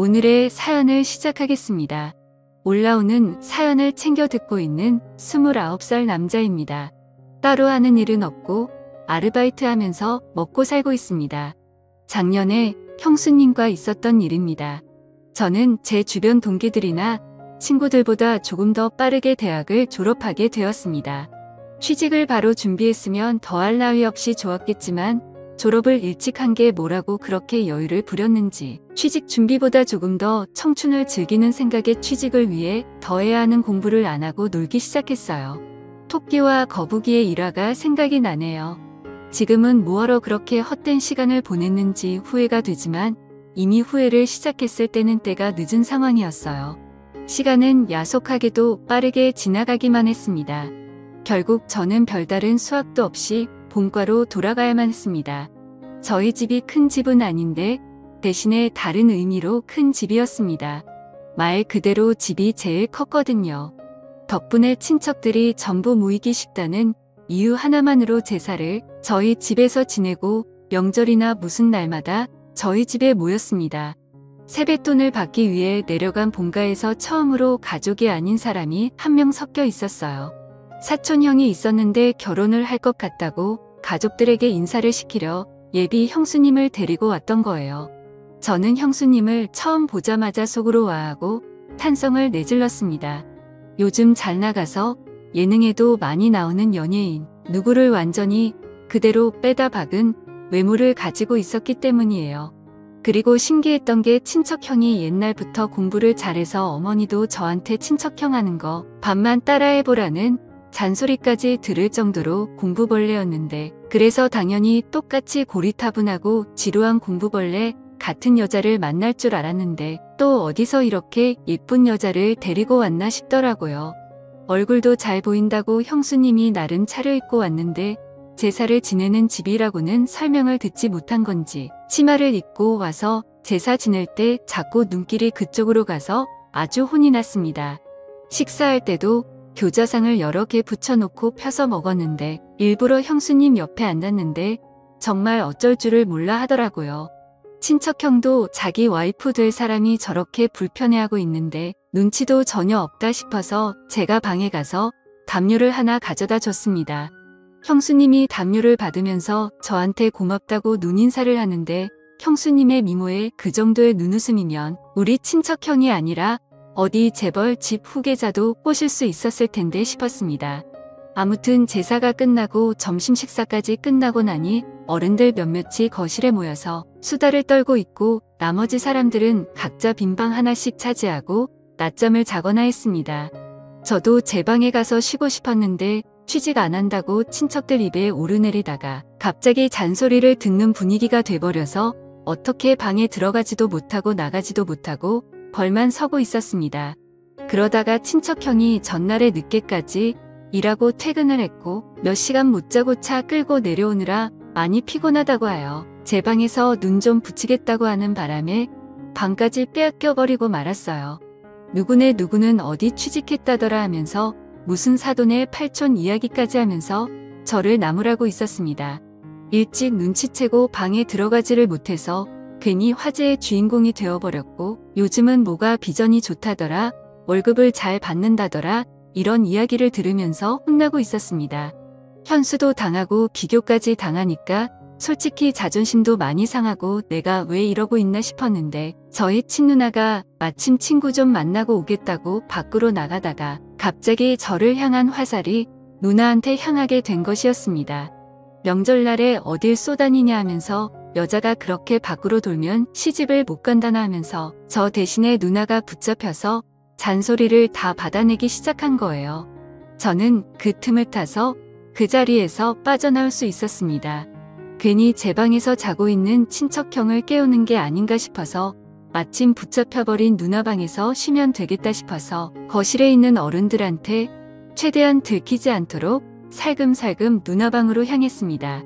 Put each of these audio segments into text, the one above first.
오늘의 사연을 시작하겠습니다. 올라오는 사연을 챙겨 듣고 있는 29살 남자입니다. 따로 하는 일은 없고 아르바이트 하면서 먹고 살고 있습니다. 작년에 형수님과 있었던 일입니다. 저는 제 주변 동기들이나 친구들보다 조금 더 빠르게 대학을 졸업하게 되었습니다. 취직을 바로 준비했으면 더할 나위 없이 좋았겠지만 졸업을 일찍 한 게 뭐라고 그렇게 여유를 부렸는지 취직 준비보다 조금 더 청춘을 즐기는 생각에 취직을 위해 더 해야 하는 공부를 안 하고 놀기 시작했어요. 토끼와 거북이의 일화가 생각이 나네요. 지금은 뭐하러 그렇게 헛된 시간을 보냈는지 후회가 되지만 이미 후회를 시작했을 때는 때가 늦은 상황이었어요. 시간은 야속하게도 빠르게 지나가기만 했습니다. 결국 저는 별다른 수학도 없이 본과로 돌아가야만 했습니다. 저희 집이 큰 집은 아닌데 대신에 다른 의미로 큰 집이었습니다. 말 그대로 집이 제일 컸거든요. 덕분에 친척들이 전부 모이기 쉽다는 이유 하나만으로 제사를 저희 집에서 지내고 명절이나 무슨 날마다 저희 집에 모였습니다. 세뱃돈을 받기 위해 내려간 본가에서 처음으로 가족이 아닌 사람이 한 명 섞여 있었어요. 사촌형이 있었는데 결혼을 할 것 같다고 가족들에게 인사를 시키려 예비 형수님을 데리고 왔던 거예요. 저는 형수님을 처음 보자마자 속으로 와하고 탄성을 내질렀습니다. 요즘 잘 나가서 예능에도 많이 나오는 연예인, 누구를 완전히 그대로 빼다 박은 외모를 가지고 있었기 때문이에요. 그리고 신기했던 게 친척형이 옛날부터 공부를 잘해서 어머니도 저한테 친척형 하는 거 반만 따라해보라는 잔소리까지 들을 정도로 공부벌레였는데, 그래서 당연히 똑같이 고리타분하고 지루한 공부벌레 같은 여자를 만날 줄 알았는데 또 어디서 이렇게 예쁜 여자를 데리고 왔나 싶더라고요. 얼굴도 잘 보인다고 형수님이 나름 차려입고 왔는데 제사를 지내는 집이라고는 설명을 듣지 못한 건지 치마를 입고 와서 제사 지낼 때 자꾸 눈길이 그쪽으로 가서 아주 혼이 났습니다. 식사할 때도 교자상을 여러 개 붙여놓고 펴서 먹었는데 일부러 형수님 옆에 앉았는데 정말 어쩔 줄을 몰라 하더라고요. 친척형도 자기 와이프 될 사람이 저렇게 불편해하고 있는데 눈치도 전혀 없다 싶어서 제가 방에 가서 담요를 하나 가져다 줬습니다. 형수님이 담요를 받으면서 저한테 고맙다고 눈인사를 하는데 형수님의 미모에 그 정도의 눈웃음이면 우리 친척형이 아니라 어디 재벌 집 후계자도 꼬실 수 있었을 텐데 싶었습니다. 아무튼 제사가 끝나고 점심 식사까지 끝나고 나니 어른들 몇몇이 거실에 모여서 수다를 떨고 있고 나머지 사람들은 각자 빈방 하나씩 차지하고 낮잠을 자거나 했습니다. 저도 제 방에 가서 쉬고 싶었는데 취직 안 한다고 친척들 입에 오르내리다가 갑자기 잔소리를 듣는 분위기가 돼버려서 어떻게 방에 들어가지도 못하고 나가지도 못하고 벌만 서고 있었습니다. 그러다가 친척형이 전날에 늦게까지 일하고 퇴근을 했고 몇 시간 못 자고 차 끌고 내려오느라 많이 피곤하다고 하여 제 방에서 눈 좀 붙이겠다고 하는 바람에 방까지 빼앗겨버리고 말았어요. 누구네 누구는 어디 취직했다더라 하면서 무슨 사돈의 팔촌 이야기까지 하면서 저를 나무라고 있었습니다. 일찍 눈치채고 방에 들어가지를 못해서 괜히 화제의 주인공이 되어버렸고 요즘은 뭐가 비전이 좋다더라, 월급을 잘 받는다더라 이런 이야기를 들으면서 혼나고 있었습니다. 현수도 당하고 비교까지 당하니까 솔직히 자존심도 많이 상하고 내가 왜 이러고 있나 싶었는데 저희 친누나가 마침 친구 좀 만나고 오겠다고 밖으로 나가다가 갑자기 저를 향한 화살이 누나한테 향하게 된 것이었습니다. 명절날에 어딜 쏘다니냐 하면서 여자가 그렇게 밖으로 돌면 시집을 못 간다나 하면서 저 대신에 누나가 붙잡혀서 잔소리를 다 받아내기 시작한 거예요. 저는 그 틈을 타서 그 자리에서 빠져나올 수 있었습니다. 괜히 제 방에서 자고 있는 친척형을 깨우는 게 아닌가 싶어서 마침 붙잡혀버린 누나 방에서 쉬면 되겠다 싶어서 거실에 있는 어른들한테 최대한 들키지 않도록 살금살금 누나 방으로 향했습니다.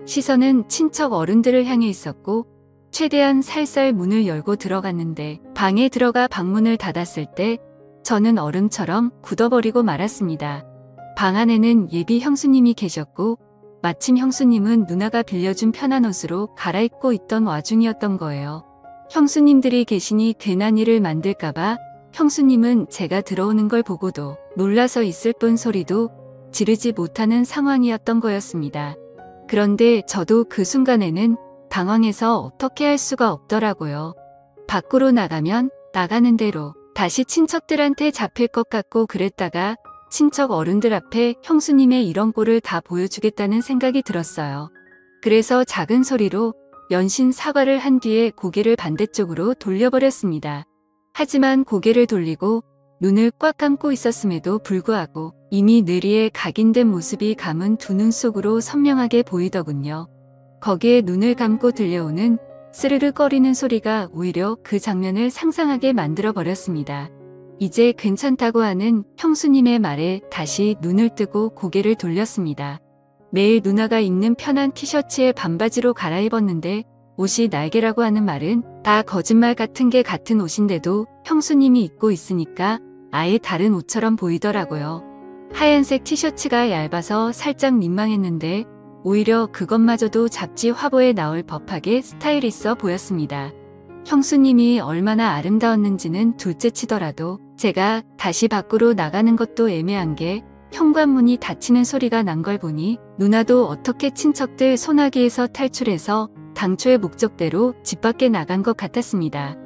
시선은 친척 어른들을 향해 있었고 최대한 살살 문을 열고 들어갔는데 방에 들어가 방문을 닫았을 때 저는 얼음처럼 굳어버리고 말았습니다. 방 안에는 예비 형수님이 계셨고 마침 형수님은 누나가 빌려준 편한 옷으로 갈아입고 있던 와중이었던 거예요. 형수님들이 계시니 괜한 일을 만들까봐 형수님은 제가 들어오는 걸 보고도 놀라서 있을 뿐 소리도 지르지 못하는 상황이었던 거였습니다. 그런데 저도 그 순간에는 당황해서 어떻게 할 수가 없더라고요. 밖으로 나가면 나가는 대로 다시 친척들한테 잡힐 것 같고 그랬다가 친척 어른들 앞에 형수님의 이런 꼴을 다 보여주겠다는 생각이 들었어요. 그래서 작은 소리로 연신 사과를 한 뒤에 고개를 반대쪽으로 돌려버렸습니다. 하지만 고개를 돌리고 눈을 꽉 감고 있었음에도 불구하고 이미 뇌리에 각인된 모습이 감은 두 눈 속으로 선명하게 보이더군요. 거기에 눈을 감고 들려오는 스르르 꺼리는 소리가 오히려 그 장면을 상상하게 만들어버렸습니다. 이제 괜찮다고 하는 형수님의 말에 다시 눈을 뜨고 고개를 돌렸습니다. 매일 누나가 입는 편한 티셔츠에 반바지로 갈아입었는데 옷이 날개라고 하는 말은 다 거짓말 같은 게 같은 옷인데도 형수님이 입고 있으니까 아예 다른 옷처럼 보이더라고요. 하얀색 티셔츠가 얇아서 살짝 민망했는데 오히려 그것마저도 잡지 화보에 나올 법하게 스타일 있어 보였습니다. 형수님이 얼마나 아름다웠는지는 둘째치더라도 제가 다시 밖으로 나가는 것도 애매한 게 현관문이 닫히는 소리가 난 걸 보니 누나도 어떻게 친척들 소나기에서 탈출해서 당초의 목적대로 집 밖에 나간 것 같았습니다.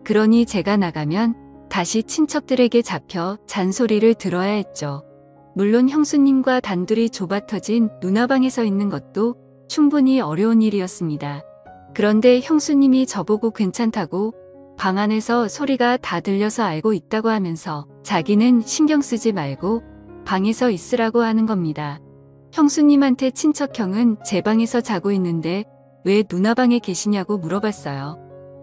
그러니 제가 나가면 다시 친척들에게 잡혀 잔소리를 들어야 했죠. 물론 형수님과 단둘이 좁아터진 누나방에서 있는 것도 충분히 어려운 일이었습니다. 그런데 형수님이 저보고 괜찮다고 방 안에서 소리가 다 들려서 알고 있다고 하면서 자기는 신경 쓰지 말고 방에서 있으라고 하는 겁니다. 형수님한테 친척형은 제 방에서 자고 있는데 왜 누나 방에 계시냐고 물어봤어요.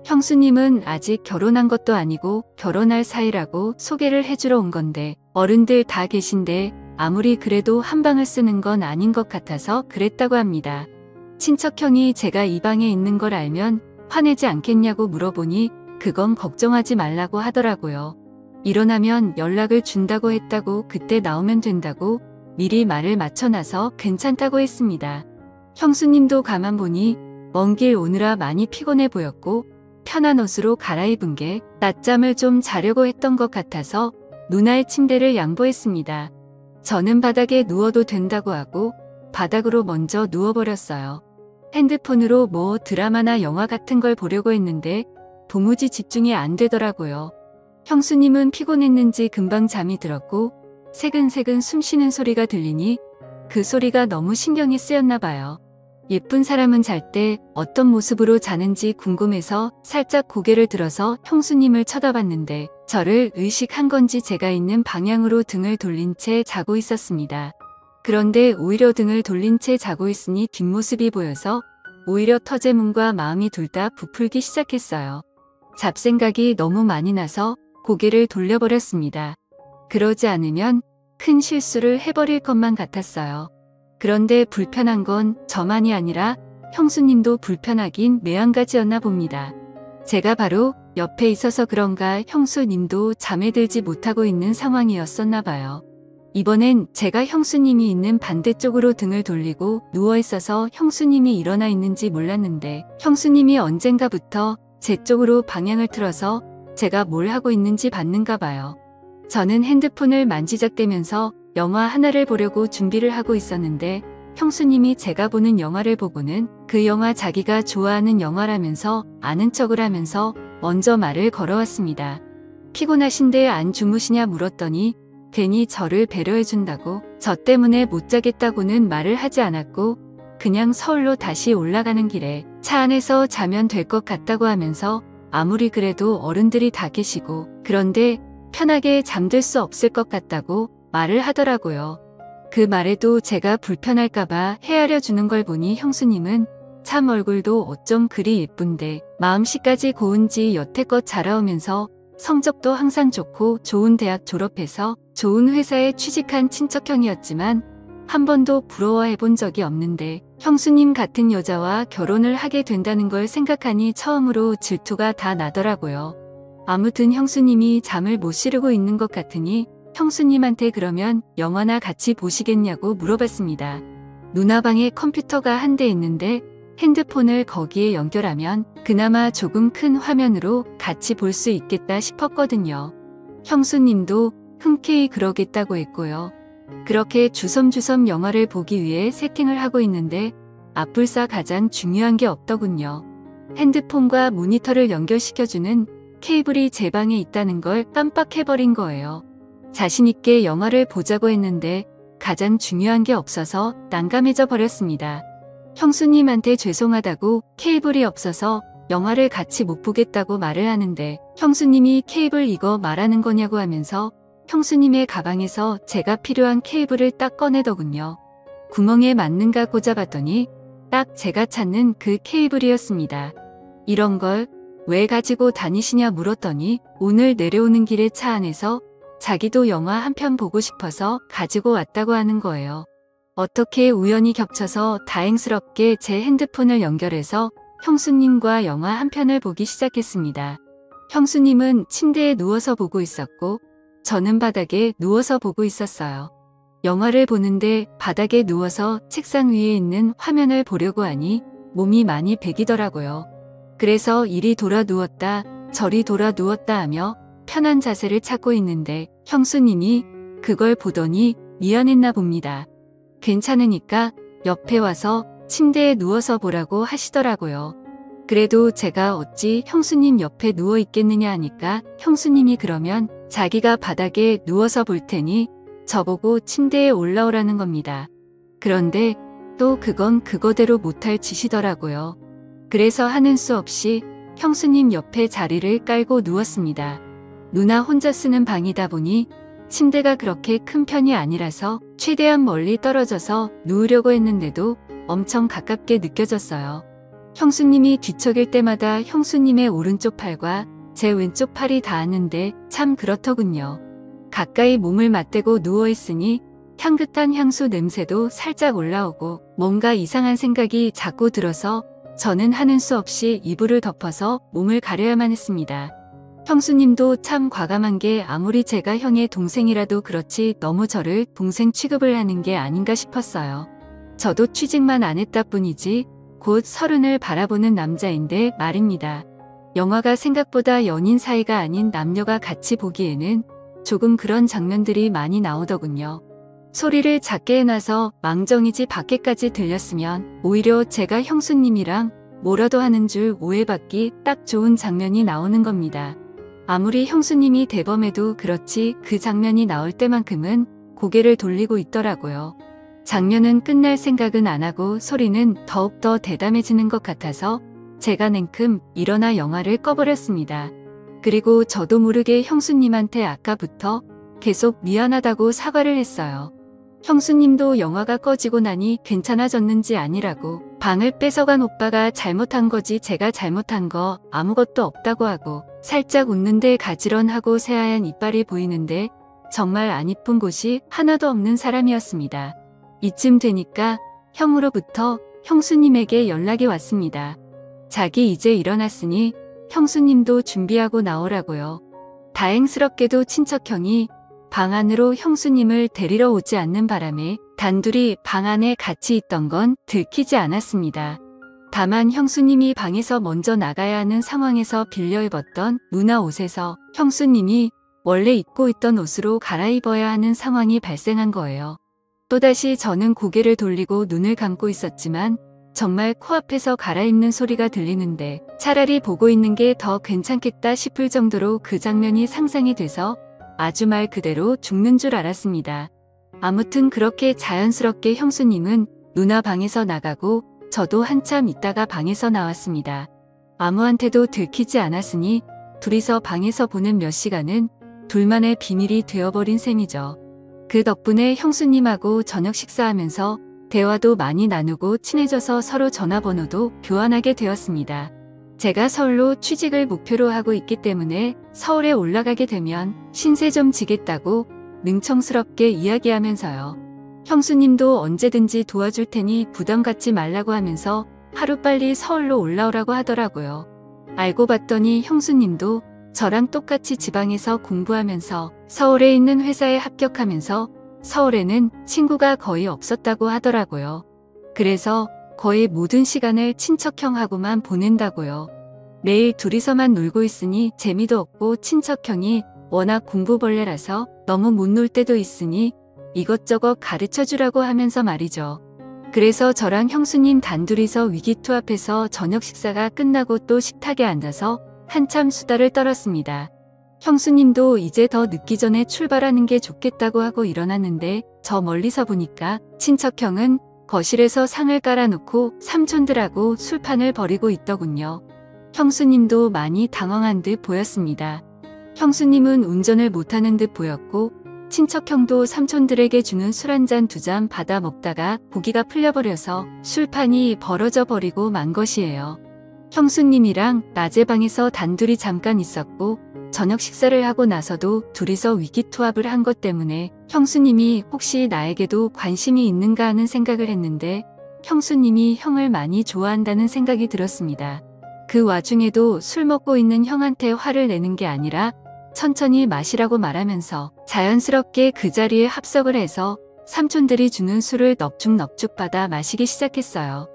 형수님은 아직 결혼한 것도 아니고 결혼할 사이라고 소개를 해주러 온 건데 어른들 다 계신데 아무리 그래도 한 방을 쓰는 건 아닌 것 같아서 그랬다고 합니다. 친척형이 제가 이 방에 있는 걸 알면 화내지 않겠냐고 물어보니 그건 걱정하지 말라고 하더라고요. 일어나면 연락을 준다고 했다고 그때 나오면 된다고 미리 말을 맞춰놔서 괜찮다고 했습니다. 형수님도 가만 보니 먼 길 오느라 많이 피곤해 보였고 편한 옷으로 갈아입은 게 낮잠을 좀 자려고 했던 것 같아서 누나의 침대를 양보했습니다. 저는 바닥에 누워도 된다고 하고 바닥으로 먼저 누워버렸어요. 핸드폰으로 뭐 드라마나 영화 같은 걸 보려고 했는데 도무지 집중이 안 되더라고요. 형수님은 피곤했는지 금방 잠이 들었고 새근새근 숨 쉬는 소리가 들리니 그 소리가 너무 신경이 쓰였나 봐요. 예쁜 사람은 잘 때 어떤 모습으로 자는지 궁금해서 살짝 고개를 들어서 형수님을 쳐다봤는데 저를 의식한 건지 제가 있는 방향으로 등을 돌린 채 자고 있었습니다. 그런데 오히려 등을 돌린 채 자고 있으니 뒷모습이 보여서 오히려 터제문과 마음이 둘 다 부풀기 시작했어요. 잡생각이 너무 많이 나서 고개를 돌려버렸습니다. 그러지 않으면 큰 실수를 해버릴 것만 같았어요. 그런데 불편한 건 저만이 아니라 형수님도 불편하긴 매한가지였나 봅니다. 제가 바로 옆에 있어서 그런가 형수님도 잠에 들지 못하고 있는 상황이었었나 봐요. 이번엔 제가 형수님이 있는 반대쪽으로 등을 돌리고 누워있어서 형수님이 일어나 있는지 몰랐는데 형수님이 언젠가부터 제 쪽으로 방향을 틀어서 제가 뭘 하고 있는지 봤는가 봐요. 저는 핸드폰을 만지작대면서 영화 하나를 보려고 준비를 하고 있었는데 형수님이 제가 보는 영화를 보고는 그 영화 자기가 좋아하는 영화라면서 아는 척을 하면서 먼저 말을 걸어왔습니다. 피곤하신데 안 주무시냐 물었더니 괜히 저를 배려해준다고 저 때문에 못 자겠다고는 말을 하지 않았고 그냥 서울로 다시 올라가는 길에 차 안에서 자면 될 것 같다고 하면서 아무리 그래도 어른들이 다 계시고 그런데 편하게 잠들 수 없을 것 같다고 말을 하더라고요. 그 말에도 제가 불편할까봐 헤아려 주는 걸 보니 형수님은 참 얼굴도 어쩜 그리 예쁜데 마음씨까지 고운지 여태껏 자라오면서 성적도 항상 좋고 좋은 대학 졸업해서 좋은 회사에 취직한 친척형이었지만 한 번도 부러워해 본 적이 없는데 형수님 같은 여자와 결혼을 하게 된다는 걸 생각하니 처음으로 질투가 다 나더라고요. 아무튼 형수님이 잠을 못 이루고 있는 것 같으니 형수님한테 그러면 영화나 같이 보시겠냐고 물어봤습니다. 누나 방에 컴퓨터가 한 대 있는데 핸드폰을 거기에 연결하면 그나마 조금 큰 화면으로 같이 볼 수 있겠다 싶었거든요. 형수님도 흔쾌히 그러겠다고 했고요. 그렇게 주섬주섬 영화를 보기 위해 세팅을 하고 있는데 앞불사 가장 중요한 게 없더군요. 핸드폰과 모니터를 연결시켜주는 케이블이 제 방에 있다는 걸 깜빡해버린 거예요. 자신있게 영화를 보자고 했는데 가장 중요한 게 없어서 난감해져 버렸습니다. 형수님한테 죄송하다고 케이블이 없어서 영화를 같이 못 보겠다고 말을 하는데 형수님이 케이블 이거 말하는 거냐고 하면서 형수님의 가방에서 제가 필요한 케이블을 딱 꺼내더군요. 구멍에 맞는가 꽂아봤더니 딱 제가 찾는 그 케이블이었습니다. 이런 걸 왜 가지고 다니시냐 물었더니 오늘 내려오는 길에 차 안에서 자기도 영화 한 편 보고 싶어서 가지고 왔다고 하는 거예요. 어떻게 우연히 겹쳐서 다행스럽게 제 핸드폰을 연결해서 형수님과 영화 한 편을 보기 시작했습니다. 형수님은 침대에 누워서 보고 있었고 저는 바닥에 누워서 보고 있었어요. 영화를 보는데 바닥에 누워서 책상 위에 있는 화면을 보려고 하니 몸이 많이 베기더라고요. 그래서 이리 돌아 누웠다 저리 돌아 누웠다 하며 편한 자세를 찾고 있는데 형수님이 그걸 보더니 미안했나 봅니다. 괜찮으니까 옆에 와서 침대에 누워서 보라고 하시더라고요. 그래도 제가 어찌 형수님 옆에 누워 있겠느냐 하니까 형수님이 그러면 자기가 바닥에 누워서 볼 테니 저보고 침대에 올라오라는 겁니다. 그런데 또 그건 그거대로 못할 짓이더라고요. 그래서 하는 수 없이 형수님 옆에 자리를 깔고 누웠습니다. 누나 혼자 쓰는 방이다 보니 침대가 그렇게 큰 편이 아니라서 최대한 멀리 떨어져서 누우려고 했는데도 엄청 가깝게 느껴졌어요. 형수님이 뒤척일 때마다 형수님의 오른쪽 팔과 제 왼쪽 팔이 닿았는데 참 그렇더군요. 가까이 몸을 맞대고 누워있으니 향긋한 향수 냄새도 살짝 올라오고 뭔가 이상한 생각이 자꾸 들어서 저는 하는 수 없이 이불을 덮어서 몸을 가려야만 했습니다. 형수님도 참 과감한 게 아무리 제가 형의 동생이라도 그렇지 너무 저를 동생 취급을 하는 게 아닌가 싶었어요. 저도 취직만 안 했다 뿐이지 곧 30을 바라보는 남자인데 말입니다. 영화가 생각보다 연인 사이가 아닌 남녀가 같이 보기에는 조금 그런 장면들이 많이 나오더군요. 소리를 작게 해놔서 망정이지 밖에까지 들렸으면 오히려 제가 형수님이랑 뭐라도 하는 줄 오해받기 딱 좋은 장면이 나오는 겁니다. 아무리 형수님이 대범해도 그렇지 그 장면이 나올 때만큼은 고개를 돌리고 있더라고요. 장면은 끝날 생각은 안 하고 소리는 더욱더 대담해지는 것 같아서 제가 냉큼 일어나 영화를 꺼버렸습니다. 그리고 저도 모르게 형수님한테 아까부터 계속 미안하다고 사과를 했어요. 형수님도 영화가 꺼지고 나니 괜찮아졌는지 아니라고 방을 뺏어간 오빠가 잘못한 거지 제가 잘못한 거 아무것도 없다고 하고 살짝 웃는데 가지런하고 새하얀 이빨이 보이는데 정말 안 이쁜 곳이 하나도 없는 사람이었습니다. 이쯤 되니까 형으로부터 형수님에게 연락이 왔습니다. 자기 이제 일어났으니 형수님도 준비하고 나오라고요. 다행스럽게도 친척형이 방 안으로 형수님을 데리러 오지 않는 바람에 단둘이 방 안에 같이 있던 건 들키지 않았습니다. 다만 형수님이 방에서 먼저 나가야 하는 상황에서 빌려 입었던 누나 옷에서 형수님이 원래 입고 있던 옷으로 갈아입어야 하는 상황이 발생한 거예요. 또다시 저는 고개를 돌리고 눈을 감고 있었지만 정말 코앞에서 갈아입는 소리가 들리는데 차라리 보고 있는 게 더 괜찮겠다 싶을 정도로 그 장면이 상상이 돼서 아주 말 그대로 죽는 줄 알았습니다. 아무튼 그렇게 자연스럽게 형수님은 누나 방에서 나가고 저도 한참 있다가 방에서 나왔습니다. 아무한테도 들키지 않았으니 둘이서 방에서 보낸 몇 시간은 둘만의 비밀이 되어버린 셈이죠. 그 덕분에 형수님하고 저녁 식사하면서 대화도 많이 나누고 친해져서 서로 전화번호도 교환하게 되었습니다. 제가 서울로 취직을 목표로 하고 있기 때문에 서울에 올라가게 되면 신세 좀 지겠다고 능청스럽게 이야기하면서요. 형수님도 언제든지 도와줄 테니 부담 갖지 말라고 하면서 하루빨리 서울로 올라오라고 하더라고요. 알고 봤더니 형수님도 저랑 똑같이 지방에서 공부하면서 서울에 있는 회사에 합격하면서 서울에는 친구가 거의 없었다고 하더라고요. 그래서 거의 모든 시간을 친척형하고만 보낸다고요. 매일 둘이서만 놀고 있으니 재미도 없고 친척형이 워낙 공부벌레라서 너무 못 놀 때도 있으니 이것저것 가르쳐주라고 하면서 말이죠. 그래서 저랑 형수님 단둘이서 위기투합해서 저녁 식사가 끝나고 또 식탁에 앉아서 한참 수다를 떨었습니다. 형수님도 이제 더 늦기 전에 출발하는 게 좋겠다고 하고 일어났는데 저 멀리서 보니까 친척형은 거실에서 상을 깔아놓고 삼촌들하고 술판을 벌이고 있더군요. 형수님도 많이 당황한 듯 보였습니다. 형수님은 운전을 못하는 듯 보였고 친척형도 삼촌들에게 주는 술 한 잔 두 잔 받아 먹다가 고기가 풀려버려서 술판이 벌어져 버리고 만 것이에요. 형수님이랑 낮에 방에서 단둘이 잠깐 있었고 저녁 식사를 하고 나서도 둘이서 위기투합을 한 것 때문에 형수님이 혹시 나에게도 관심이 있는가 하는 생각을 했는데 형수님이 형을 많이 좋아한다는 생각이 들었습니다. 그 와중에도 술 먹고 있는 형한테 화를 내는 게 아니라 천천히 마시라고 말하면서 자연스럽게 그 자리에 합석을 해서 삼촌들이 주는 술을 넙죽넙죽 받아 마시기 시작했어요.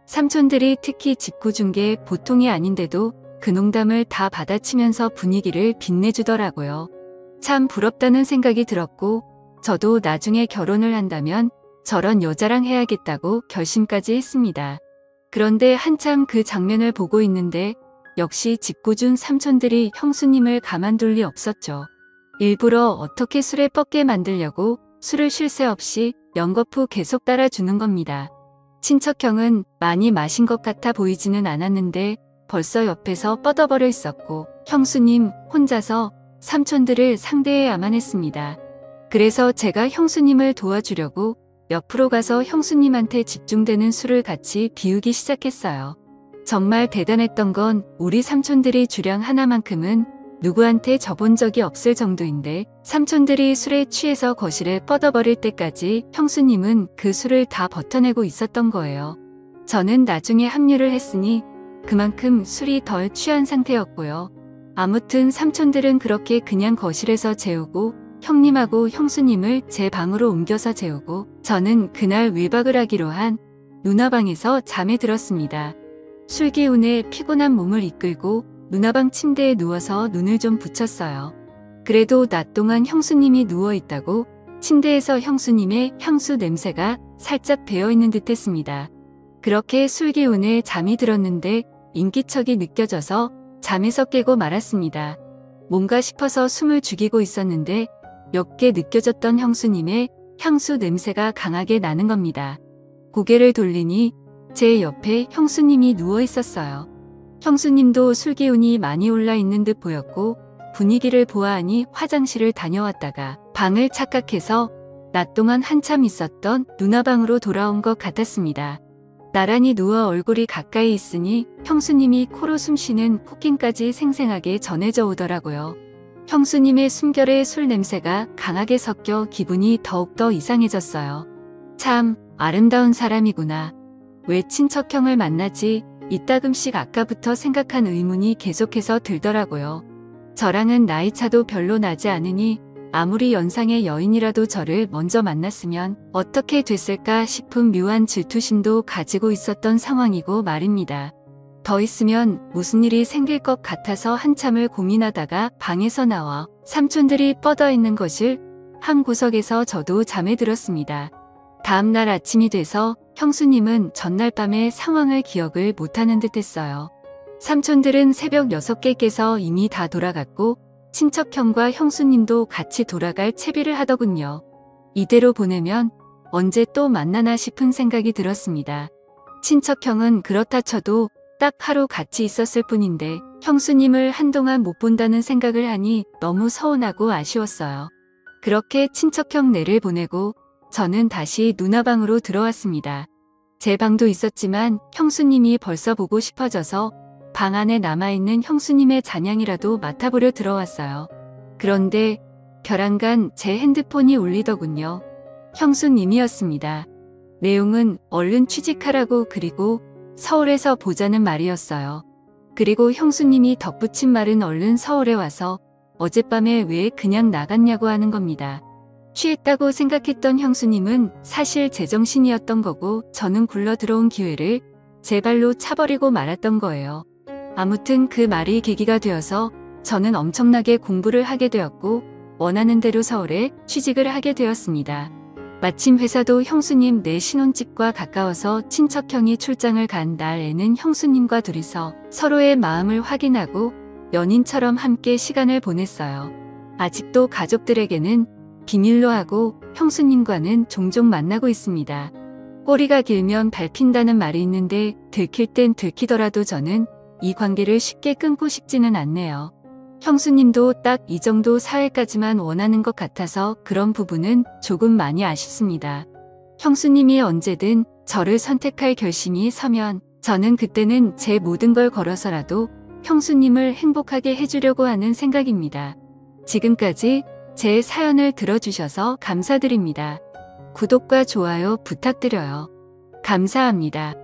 삼촌들이 특히 짓궂은 게 보통이 아닌데도 그 농담을 다 받아치면서 분위기를 빛내주더라고요. 참 부럽다는 생각이 들었고 저도 나중에 결혼을 한다면 저런 여자랑 해야겠다고 결심까지 했습니다. 그런데 한참 그 장면을 보고 있는데 역시 짓궂은 삼촌들이 형수님을 가만둘 리 없었죠. 일부러 어떻게 술에 뻗게 만들려고 술을 쉴 새 없이 연거푸 계속 따라주는 겁니다. 친척형은 많이 마신 것 같아 보이지는 않았는데 벌써 옆에서 뻗어버려 있었고 형수님 혼자서 삼촌들을 상대해야만 했습니다. 그래서 제가 형수님을 도와주려고 옆으로 가서 형수님한테 집중되는 술을 같이 비우기 시작했어요. 정말 대단했던 건 우리 삼촌들이 주량 하나만큼은 누구한테 져본 적이 없을 정도인데 삼촌들이 술에 취해서 거실에 뻗어버릴 때까지 형수님은 그 술을 다 버텨내고 있었던 거예요. 저는 나중에 합류를 했으니 그만큼 술이 덜 취한 상태였고요. 아무튼 삼촌들은 그렇게 그냥 거실에서 재우고 형님하고 형수님을 제 방으로 옮겨서 재우고 저는 그날 외박을 하기로 한 누나방에서 잠에 들었습니다. 술 기운에 피곤한 몸을 이끌고 누나방 침대에 누워서 눈을 좀 붙였어요. 그래도 낮 동안 형수님이 누워있다고 침대에서 형수님의 향수 냄새가 살짝 배어있는 듯 했습니다. 그렇게 술 기운에 잠이 들었는데 인기척이 느껴져서 잠에서 깨고 말았습니다. 뭔가 싶어서 숨을 죽이고 있었는데 몇 개 느껴졌던 형수님의 향수 냄새가 강하게 나는 겁니다. 고개를 돌리니 제 옆에 형수님이 누워 있었어요. 형수님도 술기운이 많이 올라 있는 듯 보였고 분위기를 보아하니 화장실을 다녀왔다가 방을 착각해서 낮 동안 한참 있었던 누나방으로 돌아온 것 같았습니다. 나란히 누워 얼굴이 가까이 있으니 형수님이 코로 숨쉬는 코킹까지 생생하게 전해져 오더라고요. 형수님의 숨결에 술 냄새가 강하게 섞여 기분이 더욱더 이상해졌어요. 참 아름다운 사람이구나. 왜 친척형을 만나지? 이따금씩 아까부터 생각한 의문이 계속해서 들더라고요. 저랑은 나이차도 별로 나지 않으니 아무리 연상의 여인이라도 저를 먼저 만났으면 어떻게 됐을까 싶은 묘한 질투심도 가지고 있었던 상황이고 말입니다. 더 있으면 무슨 일이 생길 것 같아서 한참을 고민하다가 방에서 나와 삼촌들이 뻗어 있는 거실 한 구석에서 저도 잠에 들었습니다. 다음날 아침이 돼서 형수님은 전날 밤의 상황을 기억을 못하는 듯 했어요. 삼촌들은 새벽 6개 깨서 이미 다 돌아갔고 친척형과 형수님도 같이 돌아갈 채비를 하더군요. 이대로 보내면 언제 또 만나나 싶은 생각이 들었습니다. 친척형은 그렇다 쳐도 딱 하루 같이 있었을 뿐인데 형수님을 한동안 못 본다는 생각을 하니 너무 서운하고 아쉬웠어요. 그렇게 친척형 내를 보내고 저는 다시 누나방으로 들어왔습니다. 제 방도 있었지만 형수님이 벌써 보고 싶어져서 방 안에 남아있는 형수님의 잔향이라도 맡아보려 들어왔어요. 그런데 벼랑간 제 핸드폰이 울리더군요. 형수님이었습니다. 내용은 얼른 취직하라고 그리고 서울에서 보자는 말이었어요. 그리고 형수님이 덧붙인 말은 얼른 서울에 와서 어젯밤에 왜 그냥 나갔냐고 하는 겁니다. 취했다고 생각했던 형수님은 사실 제정신이었던 거고 저는 굴러 들어온 기회를 제 발로 차버리고 말았던 거예요. 아무튼 그 말이 계기가 되어서 저는 엄청나게 공부를 하게 되었고 원하는 대로 서울에 취직을 하게 되었습니다. 마침 회사도 형수님 내 신혼집과 가까워서 친척형이 출장을 간 날에는 형수님과 둘이서 서로의 마음을 확인하고 연인처럼 함께 시간을 보냈어요. 아직도 가족들에게는 비밀로 하고 형수님과는 종종 만나고 있습니다. 꼬리가 길면 밟힌다는 말이 있는데 들킬 땐 들키더라도 저는 이 관계를 쉽게 끊고 싶지는 않네요. 형수님도 딱 이 정도 사회까지만 원하는 것 같아서 그런 부분은 조금 많이 아쉽습니다. 형수님이 언제든 저를 선택할 결심이 서면 저는 그때는 제 모든 걸 걸어서라도 형수님을 행복하게 해주려고 하는 생각입니다. 지금까지 제 사연을 들어주셔서 감사드립니다. 구독과 좋아요 부탁드려요. 감사합니다.